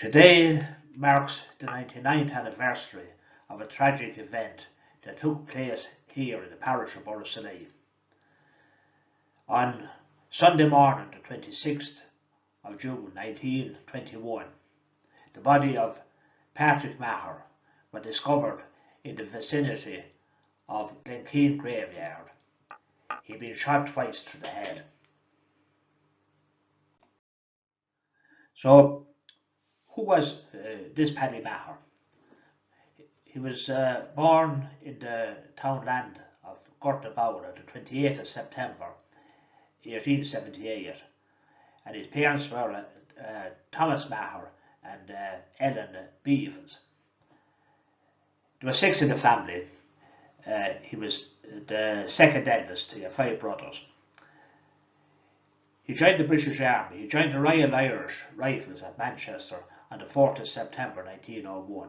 Today marks the 99th anniversary of a tragic event that took place here in the parish of Borrisoleigh. On Sunday morning, the 26th of June 1921, the body of Paddy Maher was discovered in the vicinity of Glenkeen graveyard. He'd been shot twice through the head. So, who was this Paddy Maher? He was born in the townland of Gortabowra on the 28th of September 1878, and his parents were Thomas Maher and Ellen Beevens. There were 6 in the family. He was the second eldest. He had 5 brothers. He joined the British Army. He joined the Royal Irish Rifles at Manchester on the 4th of September 1901.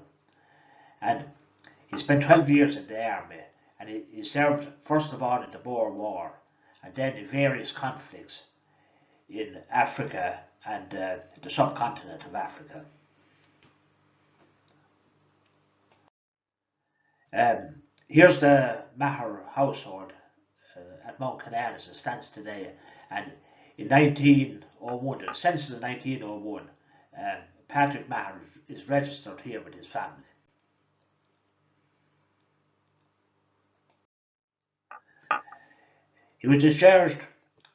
And he spent 12 years in the army, and he served first of all in the Boer War and then in various conflicts in Africa and the subcontinent of Africa. Here's the Maher household at Mount Canaan as it stands today, and in 1901, the census of 1901, Paddy Maher is registered here with his family. He was discharged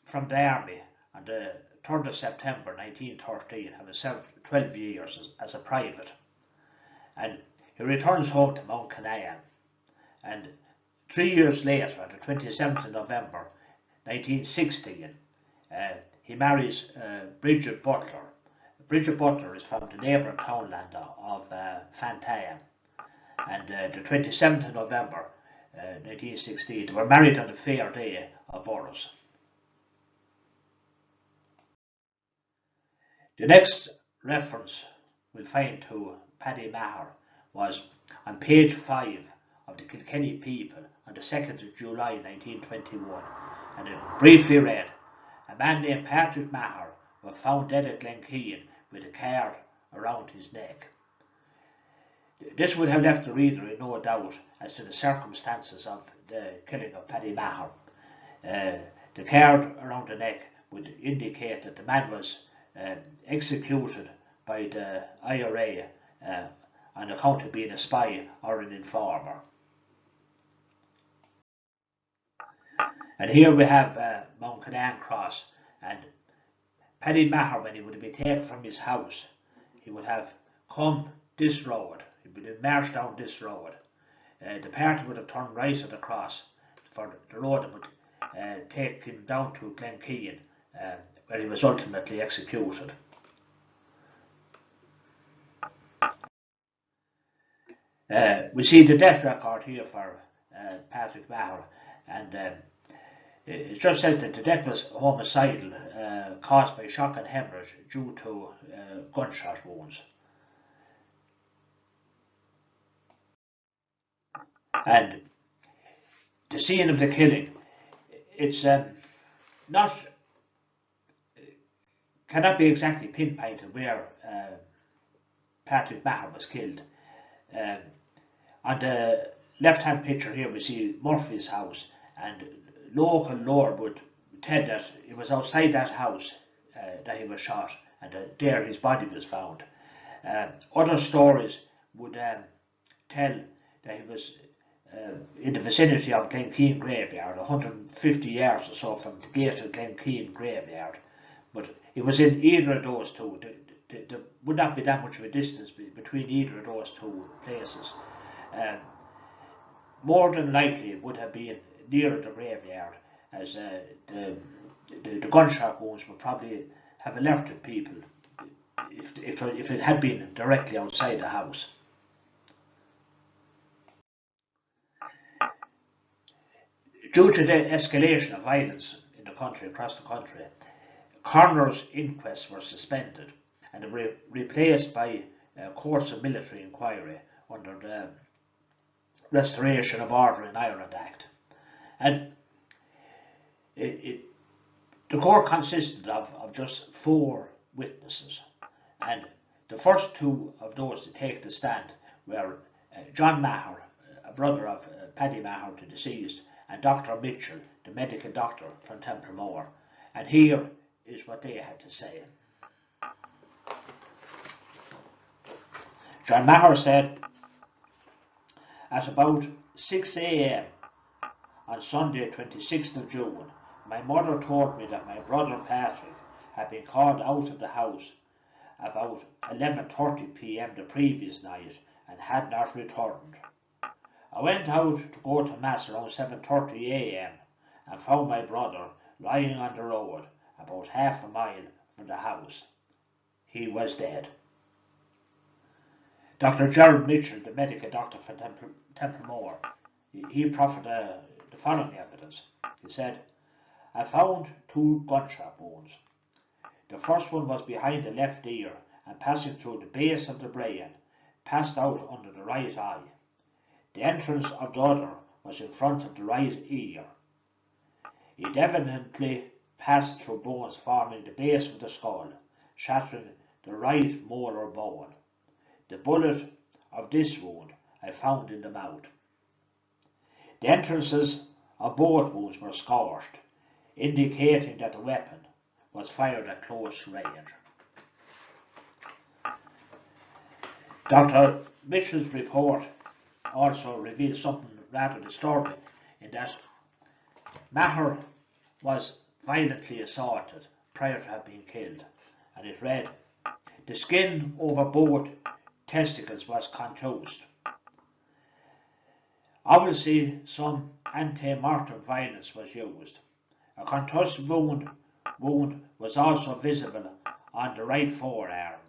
from the army on the 3rd of September 1913, having served 12 years as a private, and he returns home to Mount Canaan, and 3 years later, on the 27th of November 1916, he marries Bridget Butler. Bridget Butler is from the neighbouring townland of Fantayan, and the 27th of November 1916, they were married on the fair day of Borris. The next reference we'll find to Paddy Maher was on page 5 of the Kilkenny People on the 2nd of July 1921, and it briefly read, "A man named Paddy Maher was found dead at Glenkeen with a cord around his neck." This would have left the reader in no doubt as to the circumstances of the killing of Paddy Maher. The cord around the neck would indicate that the man was executed by the IRA on account of being a spy or an informer. And here we have Mount Canaan Cross, and Paddy Maher, when he would have been taken from his house, he would have come this road. He would have marched down this road. The party would have turned right at the cross for the road that would take him down to Glenkeen, where he was ultimately executed. We see the death record here for Paddy Maher, and it just says that the death was homicidal, caused by shock and hemorrhage due to gunshot wounds. And the scene of the killing, it's cannot be exactly pinpointed where Paddy Maher was killed. On the left-hand picture here, we see Murphy's house, and local lore would tell that it was outside that house that he was shot, and there his body was found. Other stories would tell that he was in the vicinity of Glenkeen graveyard, 150 yards or so from the gate of Glenkeen graveyard, but it was in either of those two. There would not be that much of a distance between either of those two places. More than likely it would have been near the graveyard, as the gunshot wounds would probably have alerted people if it had been directly outside the house. Due to the escalation of violence in the country, across the country, coroner's inquests were suspended and were replaced by courts of military inquiry under the Restoration of Order in Ireland Act. And the court consisted of just 4 witnesses, and The first two of those to take the stand were John Maher, a brother of Paddy Maher, the deceased, and Dr. Mitchell, the medical doctor from Templemore. And here is what they had to say. John Maher said, at about 6 a.m. on Sunday 26th of June, my mother told me that my brother Patrick had been called out of the house about 11:30 p.m. the previous night and had not returned. I went out to go to Mass around 7:30 a.m. and found my brother lying on the road about half a mile from the house. He was dead. Dr. Gerald Mitchell, the medical doctor from Templemore, he proffered the following evidence. He said, I found 2 gunshot wounds. The first one was behind the left ear and passing through the base of the brain, passed out under the right eye. The entrance of the other was in front of the right ear. It evidently passed through bones forming the base of the skull, shattering the right molar bone. The bullet of this wound I found in the mouth. The entrances of both wounds were scorched, indicating that the weapon was fired at close range. Dr. Mitchell's report also revealed something rather disturbing, in that Maher was violently assaulted prior to having been killed, and it read, the skin over both testicles was contused. Obviously, some ante-mortem violence was used. A contusive wound was also visible on the right forearm.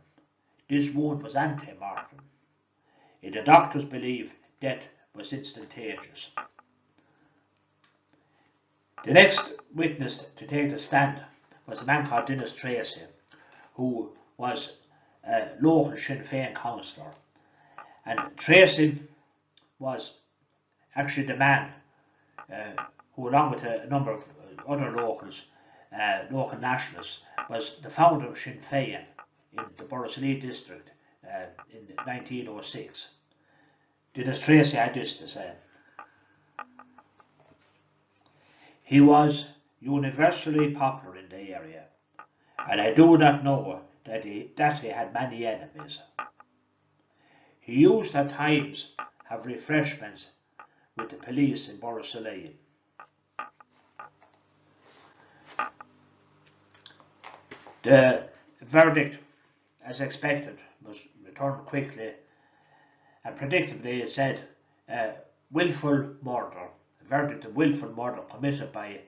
This wound was ante-mortem. The doctors believe death was instantaneous. The next witness to take the stand was a man called Dennis Tracy, who was a local Sinn Féin councillor. And Tracy was actually the man who, along with a number of other locals, local nationalists, was the founder of Sinn Féin in the Borrisoleigh district in 1906. Dennis Tracy had this to say. He was universally popular in the area, and I do not know that he had many enemies. He used at times have refreshments with the police in Borrisoleigh. The verdict, as expected, was returned quickly, and predictably it said willful murder, a verdict of willful murder committed by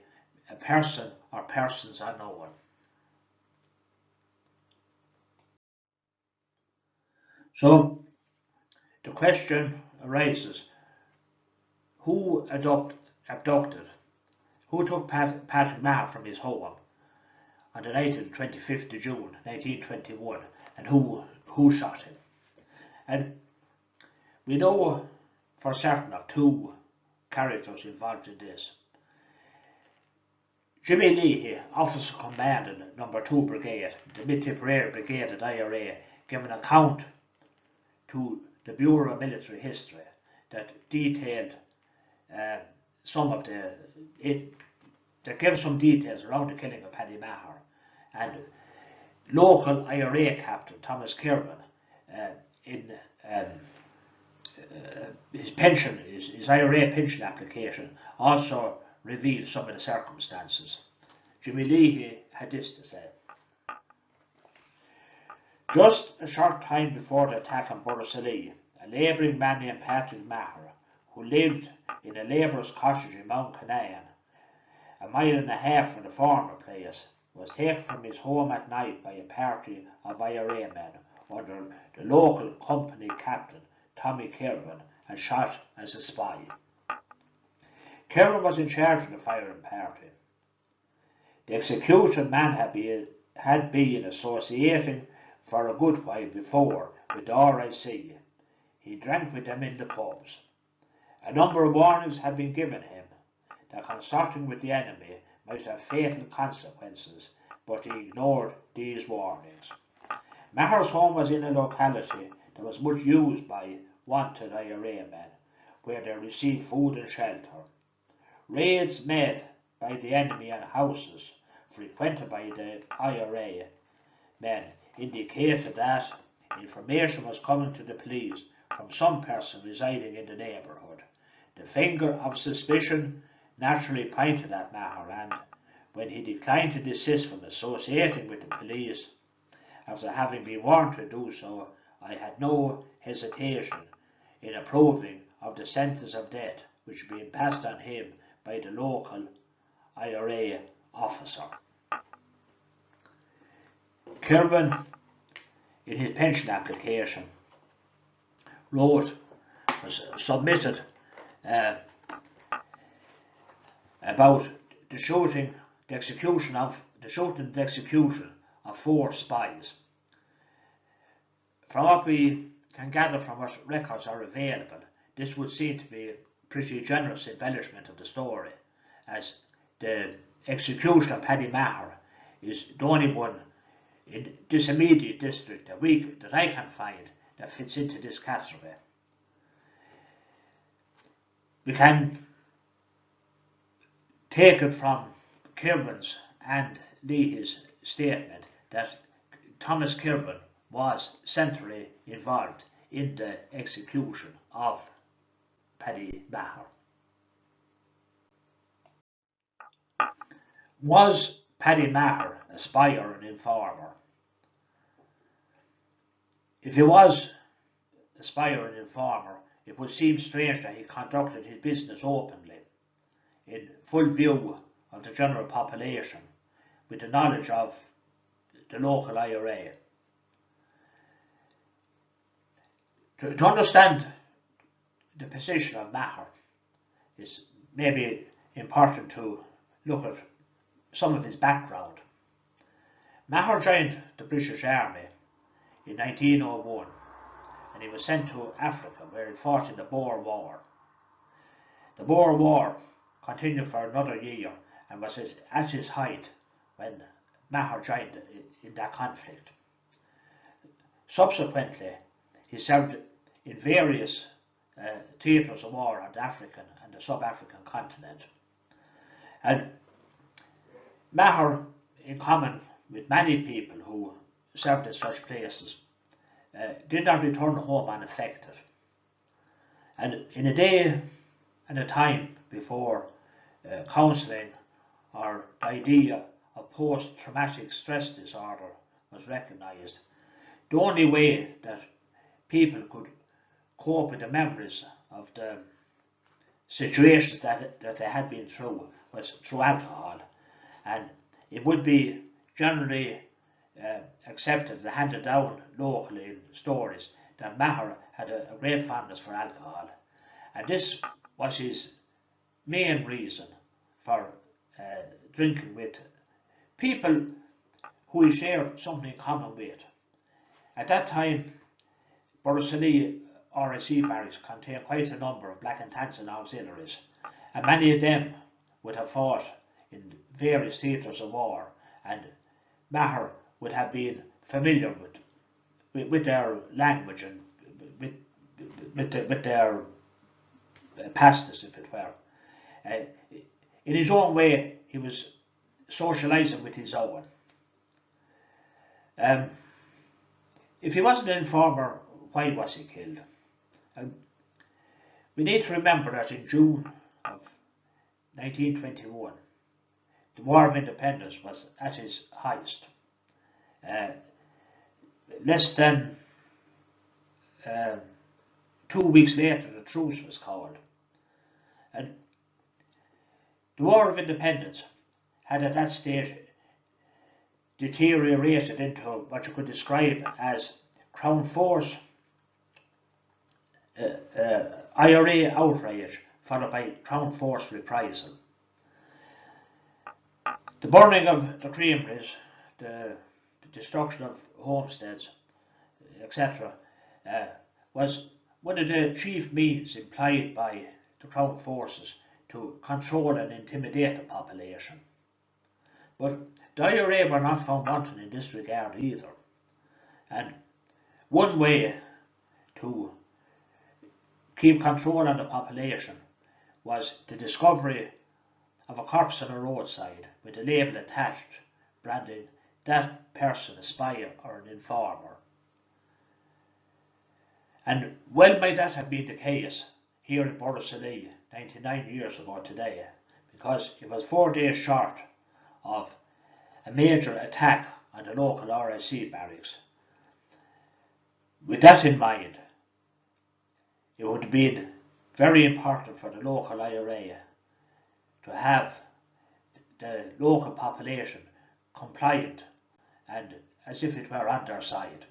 a person or persons unknown. So the question arises, who abducted, who took Paddy Maher from his home on the night of the 25th of June 1921, and who shot him? And we know for certain of 2 characters involved in this. Jimmy Leahy, officer commanding No. 2 Brigade, the Mid-Tipperary Brigade at IRA, gave an account to the Bureau of Military History that detailed that gave some details around the killing of Paddy Maher. And local IRA captain Thomas Kirwan, in his IRA pension application, also revealed some of the circumstances. Jimmy Leahy had this to say. Just a short time before the attack on Borrisoleigh, a labouring man named Paddy Maher, who lived in a labourer's cottage in Mount Canaan, a mile and a half from the former place, was taken from his home at night by a party of IRA men under the local company captain Tommy Kirwan and shot as a spy. Kirwan was in charge of the firing party. The executed man had been associating for a good while before with the RIC. He drank with them in the pubs. A number of warnings had been given him that consorting with the enemy might have fatal consequences, but he ignored these warnings. Maher's home was in a locality that was much used by wanted IRA men, where they received food and shelter. Raids made by the enemy on houses frequented by the IRA men indicated that information was coming to the police from some person residing in the neighbourhood. The finger of suspicion naturally pointed at Maher, and when he declined to desist from associating with the police, after having been warned to do so, I had no hesitation in approving of the sentence of death which had been passed on him by the local IRA officer. Kirwan, in his pension application, submitted about the shooting and execution of 4 spies. From what we can gather from what records are available, this would seem to be a pretty generous embellishment of the story, as the execution of Paddy Maher is the only one in this immediate district that I can find that fits into this category. We can take it from Kirwan's and Leahy's statement that Thomas Kirwan was centrally involved in the execution of Paddy Maher. Was Paddy Maher a spy or an informer? If he was a spy or an informer, it would seem strange that he conducted his business openly, in full view of the general population, with the knowledge of the local IRA. To understand the position of Maher, it's maybe important to look at some of his background. Maher joined the British Army in 1901, and he was sent to Africa, where he fought in the Boer War. The Boer War continued for another year and was at its height when Maher joined in that conflict. Subsequently, he served in various theatres of war on the African and the sub-African continent. And Maher, in common with many people who served in such places, did not return home unaffected. And in a day and a time before counselling or the idea of post-traumatic stress disorder was recognised, the only way that people could cope with the memories of the situations that they had been through was through alcohol. And it would be generally accepted and handed down locally in stories that Maher had a great fondness for alcohol. And this was his main reason for drinking with people who he shared something in common with. At that time, Borrisoleigh RSC barracks contained quite a number of Black and Tansin auxiliaries, and many of them would have fought in various theatres of war, and Maher would have been familiar with their language and with their pastors, if it were. In his own way, he was socialising with his own. If he wasn't an informer, why was he killed? We need to remember that in June of 1921, the War of Independence was at its highest. Less than 2 weeks later, the truce was called. And the War of Independence had at that stage deteriorated into what you could describe as Crown Force IRA outrage, followed by Crown Force reprisal. The burning of the creameries, the destruction of homesteads, etc., was one of the chief means employed by the Crown Forces to control and intimidate the population. But the IRA were not found wanting in this regard either. And one way to keep control on the population was the discovery of a corpse on a roadside with a label attached branding that person a spy or an informer. And well might that have been the case here in Borrisoleigh 99 years ago today, because it was 4 days short of a major attack on the local RSC barracks. With that in mind, it would have been very important for the local IRA to have the local population compliant and as if it were on their side.